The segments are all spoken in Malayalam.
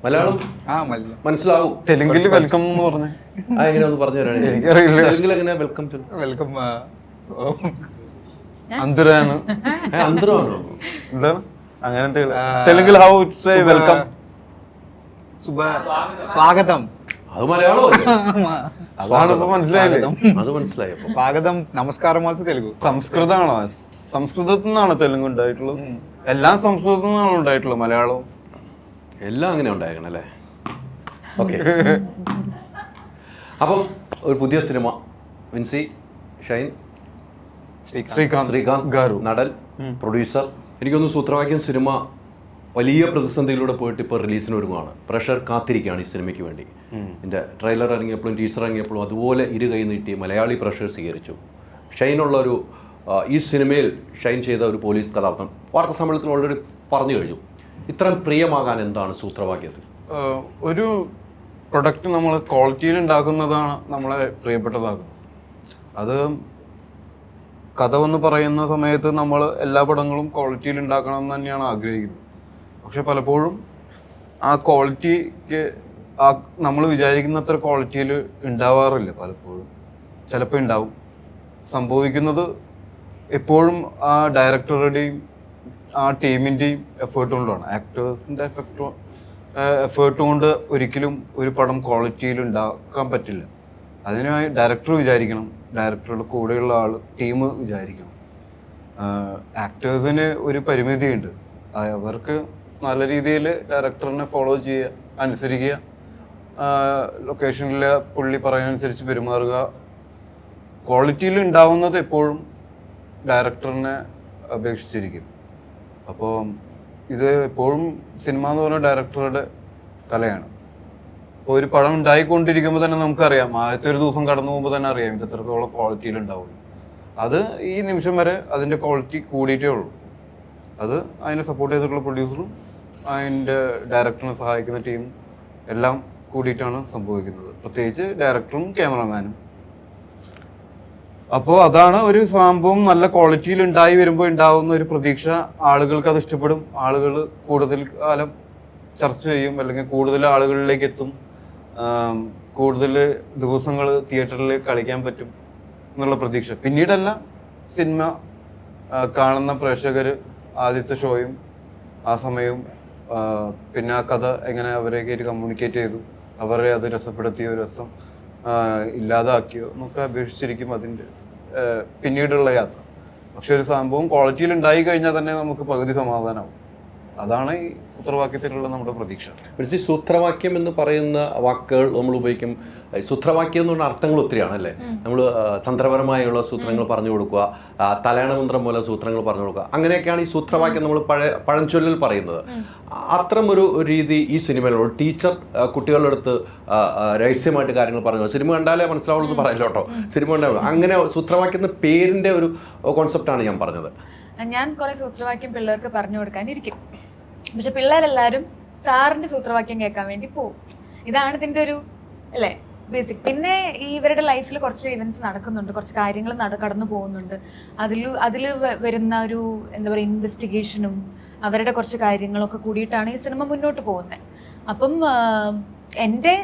മലയാളം മനസ്സിലാവും. തെലുങ്കിൽ വെൽക്കം എന്ന് പറഞ്ഞേ എങ്ങനെയാന്ന് പറഞ്ഞു തരാണ്. തെലുങ്കിൽ എങ്ങനെയാ വെൽക്കം ടു? വെൽക്കം അന്തരാണ് അന്തരമാണോ? എന്താണ് അങ്ങനത്തെ തെലുങ്കിൽ ഹൗ ഇറ്റ്സ് വെൽക്കം സ്വാഗതം. അത് മലയാളമല്ലേ? അതാണ് ഇപ്പൊ മനസ്സിലായില്ലേ? അത് മനസ്സിലായി. സ്വാഗതം നമസ്കാരം ആൾസോ തെലുഗു. സംസ്കൃതമാണോ? സംസ്കൃതത്തിൽ നിന്നാണ് തെലുങ്ക് ഉണ്ടായിട്ടുള്ളത്. എല്ലാം സംസ്കൃതത്തിൽ നിന്നാണ് ഉണ്ടായിട്ടുള്ളത്. മലയാളവും എല്ലാം അങ്ങനെ ഉണ്ടായേക്കണം അല്ലേ? ഓക്കെ. അപ്പം ഒരു പുതിയ സിനിമ, വിൻസി, ഷൈൻ, ശ്രീകാന്ത് ഗാരു, നടൻ, പ്രൊഡ്യൂസർ. എനിക്കൊന്ന് സൂത്രവാക്യം സിനിമ വലിയ പ്രതിസന്ധിയിലൂടെ പോയിട്ട് ഇപ്പോൾ റിലീസിന് ഒരുങ്ങുകയാണ്. പ്രഷർ കാത്തിരിക്കുകയാണ് ഈ സിനിമയ്ക്ക് വേണ്ടി. എൻ്റെ ട്രെയിലർ ഇറങ്ങിയപ്പോഴും ടീസർ ഇറങ്ങിയപ്പോഴും അതുപോലെ ഇരു കൈ നീട്ടി മലയാളി പ്രഷർ സ്വീകരിച്ചു. ഷൈനുള്ളൊരു ഈ സിനിമയിൽ ഷൈൻ ചെയ്ത ഒരു പോലീസ് കഥാപാത്രം വാർത്താ സമ്മേളനത്തിൽ ഓൾറെഡി പറഞ്ഞു കഴിഞ്ഞു. ഇത്രയും പ്രിയമാകാൻ എന്താണ് സൂത്രവാക്യത്തിൽ? ഒരു പ്രൊഡക്റ്റ് നമ്മൾ ക്വാളിറ്റിയിൽ ഉണ്ടാക്കുന്നതാണ് നമ്മളെ പ്രിയപ്പെട്ടതാക്കുന്നത്. അത് കഥ എന്ന് പറയുന്ന സമയത്ത് നമ്മൾ എല്ലാ പടങ്ങളും ക്വാളിറ്റിയിൽ ഉണ്ടാക്കണം എന്ന് തന്നെയാണ് ആഗ്രഹിക്കുന്നത്. പക്ഷെ പലപ്പോഴും ആ ക്വാളിറ്റിക്ക് നമ്മൾ വിചാരിക്കുന്നത്ര ക്വാളിറ്റിയിൽ ഉണ്ടാവാറില്ല. പലപ്പോഴും ചിലപ്പോൾ ഉണ്ടാവും. സംഭവിക്കുന്നത് എപ്പോഴും ആ ഡയറക്ടറുടെയും ആ ടീമിൻ്റെയും എഫേർട്ട് കൊണ്ടാണ്. ആക്ടേഴ്സിൻ്റെ എഫേർട്ട് കൊണ്ട് ഒരിക്കലും ഒരു പടം ക്വാളിറ്റിയിൽ ഉണ്ടാക്കാൻ പറ്റില്ല. അതിനായി ഡയറക്ടർ വിചാരിക്കണം, ഡയറക്ടറുടെ കൂടെയുള്ള ആൾ ടീം വിചാരിക്കണം. ആക്ടേഴ്സിന് ഒരു പരിമിതിയുണ്ട്. അവർക്ക് നല്ല രീതിയിൽ ഡയറക്ടറിനെ ഫോളോ ചെയ്യുക, അനുസരിക്കുക, ലൊക്കേഷനിലെ പുള്ളി പറയുന്നതനുസരിച്ച് പെരുമാറുക. ക്വാളിറ്റിയിൽ ഉണ്ടാവുന്നത് എപ്പോഴും ഡയറക്ടറിനെ അപേക്ഷിച്ചിരിക്കും. അപ്പോൾ ഇത് എപ്പോഴും സിനിമ എന്ന് പറഞ്ഞ ഡയറക്ടറുടെ കലയാണ്. അപ്പോൾ ഒരു പടം ഉണ്ടായിക്കൊണ്ടിരിക്കുമ്പോൾ തന്നെ നമുക്കറിയാം, ആദ്യത്തെ ഒരു ദിവസം കടന്നു പോകുമ്പോൾ തന്നെ അറിയാം ഇത് എത്രത്തോളം ക്വാളിറ്റിയിൽ ഉണ്ടാവും. അത് ഈ നിമിഷം വരെ അതിൻ്റെ ക്വാളിറ്റി കൂടിയിട്ടേ ഉള്ളൂ. അത് അതിനെ സപ്പോർട്ട് ചെയ്തിട്ടുള്ള പ്രൊഡ്യൂസറും അതിൻ്റെ ഡയറക്ടറിനെ സഹായിക്കുന്ന ടീമും എല്ലാം കൂടിയിട്ടാണ് സംഭവിക്കുന്നത്. പ്രത്യേകിച്ച് ഡയറക്ടറും ക്യാമറമാനും. അപ്പോൾ അതാണ് ഒരു സംഭവം നല്ല ക്വാളിറ്റിയിൽ ഉണ്ടായി വരുമ്പോൾ ഉണ്ടാകുന്ന ഒരു പ്രതീക്ഷ. ആളുകൾക്ക് അത് ഇഷ്ടപ്പെടും, ആളുകൾ കൂടുതൽ കാലം ചർച്ച ചെയ്യും, അല്ലെങ്കിൽ കൂടുതൽ ആളുകളിലേക്ക് എത്തും, കൂടുതൽ ദിവസങ്ങൾ തിയേറ്ററിൽ കളിക്കാൻ പറ്റും എന്നുള്ള പ്രതീക്ഷ. പിന്നീടല്ല, സിനിമ കാണുന്ന പ്രേക്ഷകർ ആദ്യത്തെ ഷോയും ആ സമയവും പിന്നെ ആ കഥ എങ്ങനെ അവരേക്ക് കമ്മ്യൂണിക്കേറ്റ് ചെയ്തു, അവരെ അത് രസപ്പെടുത്തിയോ, രസം ഇല്ലാതാക്കിയോ എന്നൊക്കെ അപേക്ഷിച്ചിരിക്കും അതിൻ്റെ പിന്നീടുള്ള യാത്ര. പക്ഷെ ഒരു സംഭവം ക്വാളിറ്റിയിൽ ഉണ്ടായി കഴിഞ്ഞാൽ തന്നെ നമുക്ക് പകുതി സമാധാനമാവും. അതാണ് ഈ സൂത്രവാക്യത്തിലുള്ള നമ്മുടെ പ്രതീക്ഷ. പക്ഷേ സൂത്രവാക്യം എന്ന് പറയുന്ന വാക്കുകൾ നമ്മൾ ഉപയോഗിക്കും. സൂത്രവാക്യം എന്ന് പറഞ്ഞ അർത്ഥങ്ങൾ ഒത്തിരിയാണ് അല്ലേ? നമ്മൾ തന്ത്രപരമായുള്ള സൂത്രങ്ങൾ പറഞ്ഞു കൊടുക്കുക, തലയണമന്ത്രം പോലെ സൂത്രങ്ങൾ പറഞ്ഞു കൊടുക്കുക, അങ്ങനെയൊക്കെയാണ് ഈ സൂത്രവാക്യം നമ്മൾ പഴഞ്ചൊല്ലിൽ പറയുന്നത്. അത്തരം ഒരു രീതി ഈ സിനിമയിലുള്ള ടീച്ചർ കുട്ടികളുടെ അടുത്ത് രഹസ്യമായിട്ട് കാര്യങ്ങൾ പറഞ്ഞു. സിനിമ കണ്ടാലേ മനസ്സിലാവുള്ളൂ പറയല്ലോ കേട്ടോ, സിനിമ കണ്ടാലും അങ്ങനെ സൂത്രവാക്യം പേരിൻ്റെ ഒരു കോൺസെപ്റ്റാണ് ഞാൻ പറഞ്ഞത്. ഞാൻ കുറേ സൂത്രവാക്യം പിള്ളേർക്ക് പറഞ്ഞു കൊടുക്കാനിരിക്കും. പക്ഷെ പിള്ളേരെല്ലാവരും സാറിൻ്റെ സൂത്രവാക്യം കേൾക്കാൻ വേണ്ടി പോവും. ഇതാണ് ഇതിൻ്റെ ഒരു അല്ലേ ബേസിക്. പിന്നെ ഈ ഇവരുടെ ലൈഫിൽ കുറച്ച് ഇവൻറ്റ്സ് നടക്കുന്നുണ്ട്, കുറച്ച് കാര്യങ്ങൾ കടന്നു പോകുന്നുണ്ട്. അതിൽ വരുന്ന ഒരു എന്താ പറയുക ഇൻവെസ്റ്റിഗേഷനും അവരുടെ കുറച്ച് കാര്യങ്ങളൊക്കെ കൂടിയിട്ടാണ് ഈ സിനിമ മുന്നോട്ട് പോകുന്നത്. അപ്പം എൻ്റെ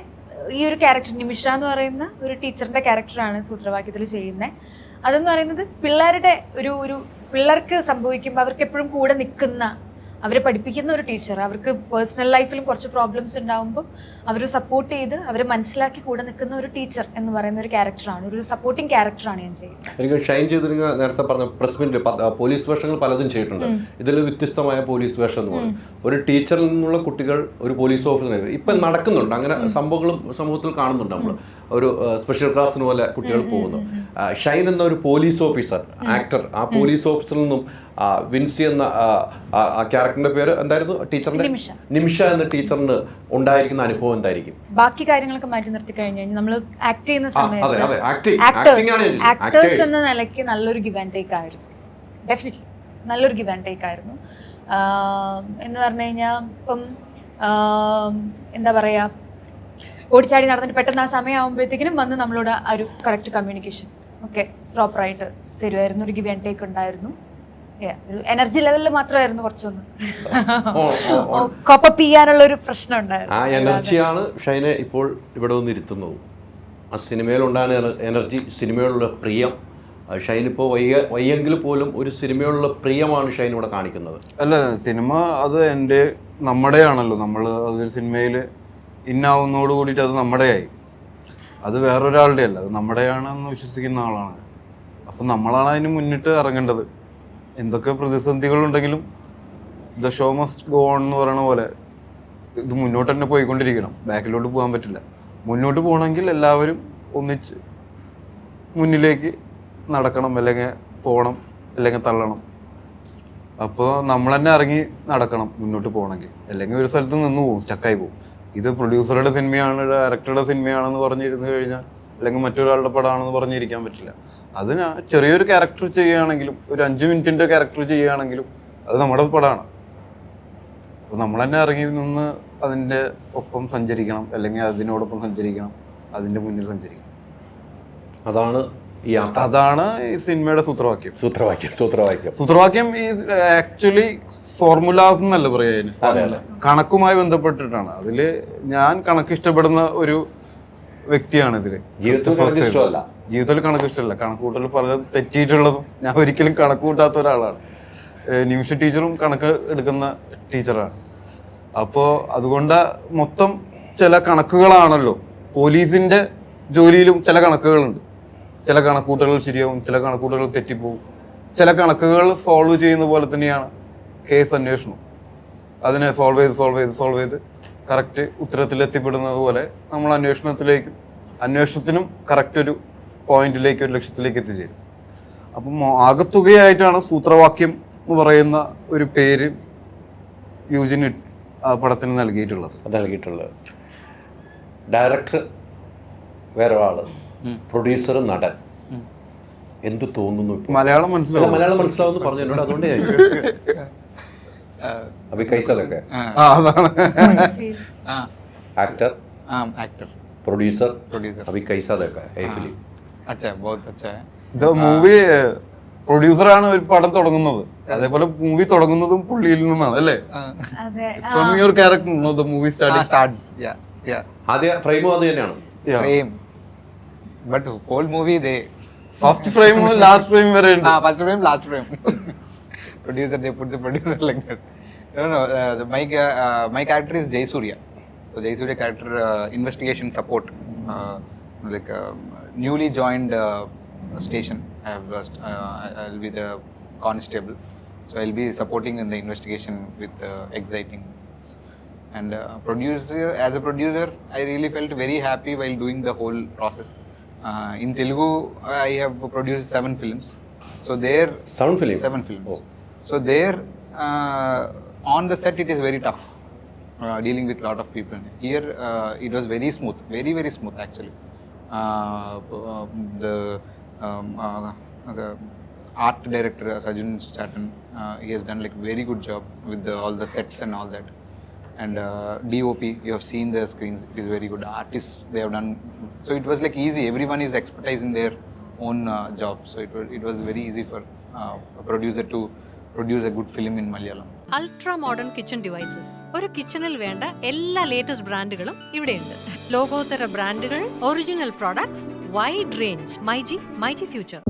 ഈ ഒരു ക്യാരക്ടർ നിമിഷ എന്ന് പറയുന്ന ഒരു ടീച്ചറിൻ്റെ ക്യാരക്ടറാണ് സൂത്രവാക്യത്തിൽ ചെയ്യുന്നത്. അതെന്ന് പറയുന്നത് പിള്ളേരുടെ ഒരു പിള്ളേർക്ക് സംഭവിക്കുമ്പോൾ അവർക്ക് എപ്പോഴും കൂടെ നിൽക്കുന്ന, അവരെ പഠിപ്പിക്കുന്ന ഒരു ടീച്ചർ. അവർക്ക് പേഴ്സണൽ ലൈഫിലും കുറച്ച് പ്രോബ്ലംസ് ഉണ്ടാകുമ്പോൾ അവർ സപ്പോർട്ട് ചെയ്ത് അവരെ മനസ്സിലാക്കി കൂടെ നിൽക്കുന്ന ഒരു ടീച്ചർ എന്ന് പറയുന്ന ഒരു ക്യാരക്ടറാണ്, ഒരു സപ്പോർട്ടിങ് ക്യാരക്ടറാണ് ഞാൻ ചെയ്യുന്നത്. എനിക്ക് ഷൈൻ ചെയ്തിരുന്ന നേരത്തെ പറഞ്ഞ പ്രസ് മീറ്റിൽ പോലീസ് വേഷങ്ങൾ പലതും ചെയ്തിട്ടുണ്ട്. ഇതിൽ വ്യത്യസ്തമായ പോലീസ് വേഷം എന്ന് പറയും. ഒരു ടീച്ചറിൽ നിന്നുള്ള കുട്ടികൾ ഒരു പോലീസ് ഓഫീസർ ഇപ്പം നടക്കുന്നുണ്ട്. അങ്ങനെ സംഭവങ്ങളും സമൂഹത്തിൽ കാണുന്നുണ്ട്. നമ്മൾ ഒരു സ്പെഷ്യൽ ക്ലാസ്സിന് പോലെ കുട്ടികൾ പോകുന്നു. ഷൈൻ എന്ന ഒരു പോലീസ് ഓഫീസർ ആക്ടർ, ആ പോലീസ് ഓഫീസറിൽ നിന്നും വിൻസി എന്ന ആ ക്യാരക്ടറിന്റെ പേര് എന്തായിരുന്നു? ടീച്ചറിന്റെ നിമിഷ എന്ന ടീച്ചറിന് ഉണ്ടായിരിക്കുന്ന അനുഭവം എന്തായിരിക്കും? ബാക്കി കാര്യങ്ങളൊക്കെ മാറ്റി നിർത്തി കഴിഞ്ഞു കഴിഞ്ഞാൽ നമ്മൾ ആക്ട് ചെയ്യുന്ന സമയത്ത് ആക്ടേഴ്സ് എന്ന നിലയ്ക്ക് നല്ലൊരു ഗിവ് ആൻഡ് ടേക്ക് ആയിരുന്നു. ഡെഫിനറ്റ്ലി നല്ലൊരു ഗിവ് ആൻഡ് ടേക്ക് ആയിരുന്നു. എന്ന് പറഞ്ഞു കഴിഞ്ഞാൽ ഇപ്പം എന്താ പറയുക, ഓടിച്ചാടി നടന്നിട്ട് പെട്ടെന്ന് ആ സമയമാകുമ്പോഴത്തേക്കിനും വന്ന് നമ്മളോട് ആ ഒരു കറക്റ്റ് കമ്മ്യൂണിക്കേഷൻ ഒക്കെ പ്രോപ്പറായിട്ട് തരുമായിരുന്നു. ഒരു ഗിവ് ആൻഡ് ടേക്ക് ഉണ്ടായിരുന്നു. ഒരു എനർജി ലെവലിൽ മാത്രമായിരുന്നു കുറച്ചൊന്ന് കോപ്പപ്പ് ചെയ്യാനുള്ള ഒരു പ്രശ്നം ഉണ്ടായിരുന്നു. ആ എനർജിയാണ് ഷൈനെ ഇപ്പോൾ ഇവിടെ വന്നിരുത്തുന്നത്. ആ സിനിമയിലുണ്ടാകുന്ന എനർജി, സിനിമയോടുള്ള പ്രിയം. ഷൈൻ ഇപ്പോൾ വയ്യെങ്കിൽ പോലും ഒരു സിനിമയോടുള്ള പ്രിയമാണ് ഷൈൻ ഇവിടെ കാണിക്കുന്നത്. അല്ല, സിനിമ അത് നമ്മുടെയാണല്ലോ. നമ്മൾ അതൊരു സിനിമയിൽ ഇന്നാവുന്നതോട് കൂടിയിട്ട് അത് നമ്മുടെയായി. അത് വേറൊരാളുടെ അല്ല, അത് നമ്മുടെയാണെന്ന് വിശ്വസിക്കുന്ന ആളാണ്. അപ്പം നമ്മളാണ് അതിന് മുന്നിട്ട് ഇറങ്ങേണ്ടത്. എന്തൊക്കെ പ്രതിസന്ധികളുണ്ടെങ്കിലും the show must go on എന്ന് പറയുന്ന പോലെ ഇത് മുന്നോട്ട് തന്നെ പോയിക്കൊണ്ടിരിക്കണം. ബാക്കിലോട്ട് പോകാൻ പറ്റില്ല. മുന്നോട്ട് പോകണമെങ്കിൽ എല്ലാവരും ഒന്നിച്ച് മുന്നിലേക്ക് നടക്കണം, അല്ലെങ്കിൽ പോകണം, അല്ലെങ്കിൽ തള്ളണം. അപ്പോൾ നമ്മൾ തന്നെ ഇറങ്ങി നടക്കണം മുന്നോട്ട് പോകണമെങ്കിൽ. അല്ലെങ്കിൽ ഒരു സ്ഥലത്ത് നിന്ന് പോകും, സ്റ്റക്കായി പോകും. ഇത് പ്രൊഡ്യൂസറുടെ സിനിമയാണ്, ഡയറക്ടറുടെ സിനിമയാണെന്ന് പറഞ്ഞിരുന്നു കഴിഞ്ഞാൽ, അല്ലെങ്കിൽ മറ്റൊരാളുടെ പടമാണെന്ന് പറഞ്ഞിരിക്കാൻ പറ്റില്ല. അതിന് ചെറിയൊരു ക്യാരക്ടർ ചെയ്യുകയാണെങ്കിലും, ഒരു 5 മിനിറ്റിൻ്റെ ക്യാരക്ടർ ചെയ്യുകയാണെങ്കിലും അത് നമ്മുടെ പടമാണ്. അപ്പോൾ നമ്മൾ തന്നെ ഇറങ്ങി നിന്ന് അതിൻ്റെ ഒപ്പം സഞ്ചരിക്കണം, അല്ലെങ്കിൽ അതിനോടൊപ്പം സഞ്ചരിക്കണം, അതിൻ്റെ മുന്നിൽ സഞ്ചരിക്കണം. അതാണ് ഈ അതാണ് ഈ സിനിമയുടെ സൂത്രവാക്യം. സൂത്രവാക്യം ഈ ആക്ച്വലി ഫോർമുലാസ് എന്നല്ല പറയാ, കണക്കുമായി ബന്ധപ്പെട്ടിട്ടാണ്. അതില് ഞാൻ കണക്ക് ഇഷ്ടപ്പെടുന്ന ഒരു വ്യക്തിയാണ്. ഇതില് ജീവിതത്തിൽ കണക്ക് ഇഷ്ടമല്ല. കണക്കൂട്ടൽ പലതും തെറ്റിയിട്ടുള്ളതും ഞാൻ ഒരിക്കലും കണക്ക് കൂട്ടാത്ത ഒരാളാണ്. നിമിഷ ടീച്ചറും കണക്ക് എടുക്കുന്ന ടീച്ചറാണ്. അപ്പോൾ അതുകൊണ്ട് മൊത്തം ചില കണക്കുകളാണല്ലോ. പോലീസിന്റെ ജോലിയിലും ചില കണക്കുകളുണ്ട്. ചില കണക്കൂട്ടലുകൾ ശരിയാവും, ചില കണക്കൂട്ടലുകൾ തെറ്റിപ്പോവും. ചില കണക്കുകൾ സോൾവ് ചെയ്യുന്ന പോലെ തന്നെയാണ് കേസ് അന്വേഷണം. അതിനെ സോൾവ് ചെയ്ത് കറക്റ്റ് ഉത്തരത്തിലെത്തിപ്പെടുന്നത് പോലെ നമ്മൾ അന്വേഷണത്തിനും കറക്റ്റ് ഒരു പോയിന്റിലേക്ക്, ഒരു ലക്ഷ്യത്തിലേക്ക് എത്തിച്ചേരും. അപ്പം ആകത്തുകയായിട്ടാണ് സൂത്രവാക്യം എന്ന് പറയുന്ന ഒരു പേര് യൂജിന് പടത്തിന് നൽകിയിട്ടുള്ളത്. ഡയറക്ടർ വേറെ ആള്, പ്രൊഡ്യൂസർ നടൻ. എന്ത് തോന്നുന്നു? മലയാളം മനസ്സിലാവുന്നു പറഞ്ഞിട്ടുണ്ട്. അതുകൊണ്ട് एक्टर प्रोड्यूसर अभी कैसा देखा है फिल्म? अच्छा बहुत अच्छा है. മൂവി പ്രൊഡ്യൂസറാണ് ഒരു പടം തുടങ്ങുന്നത്, അതേപോലെ മൂവി തുടങ്ങുന്നതും പുള്ളിയിൽ നിന്നാണ് അല്ലേ? From your character the movie starts. ആദ്യ ഫ്രെയിമും അത് തന്നെയാണ്. ഫ്രെയിം ബട്ട് ഹോൾ മൂവി ദേ ഫസ്റ്റ് ഫ്രെയിം ലാസ്റ്റ് ഫ്രെയിം വരെ ഉണ്ട്. First frame last frame. Producer, they put the producer like that. No. My character is Jay Surya. So Jay Surya character, investigation support, newly joined station. I'll be the constable. So I'll be supporting in the investigation with exciting. And as a producer, I really felt very happy while doing the whole process. In Telugu, I have produced 7 films. So there 7 films. 7 films. Oh. So there, on the set, it is very tough dealing with a lot of people. Here, it was very smooth, very very smooth actually. The art director Sajjan Chatton, he has done like very good job with all the sets and all that. And DOP, you have seen the screens, it is very good. Artists, they have done, so it was like easy. Everyone is expertising their own job, so it was very easy for a producer to produce a good film in Malayalam. Ultra modern kitchen devices. ഒരു കിച്ചണിൽ വേണ്ട എല്ലാ ലേറ്റസ്റ്റ് ബ്രാൻഡുകളും ഇവിടെയുണ്ട്. ലോകോത്തര ബ്രാൻഡുകൾ, original products, wide range. MyG future.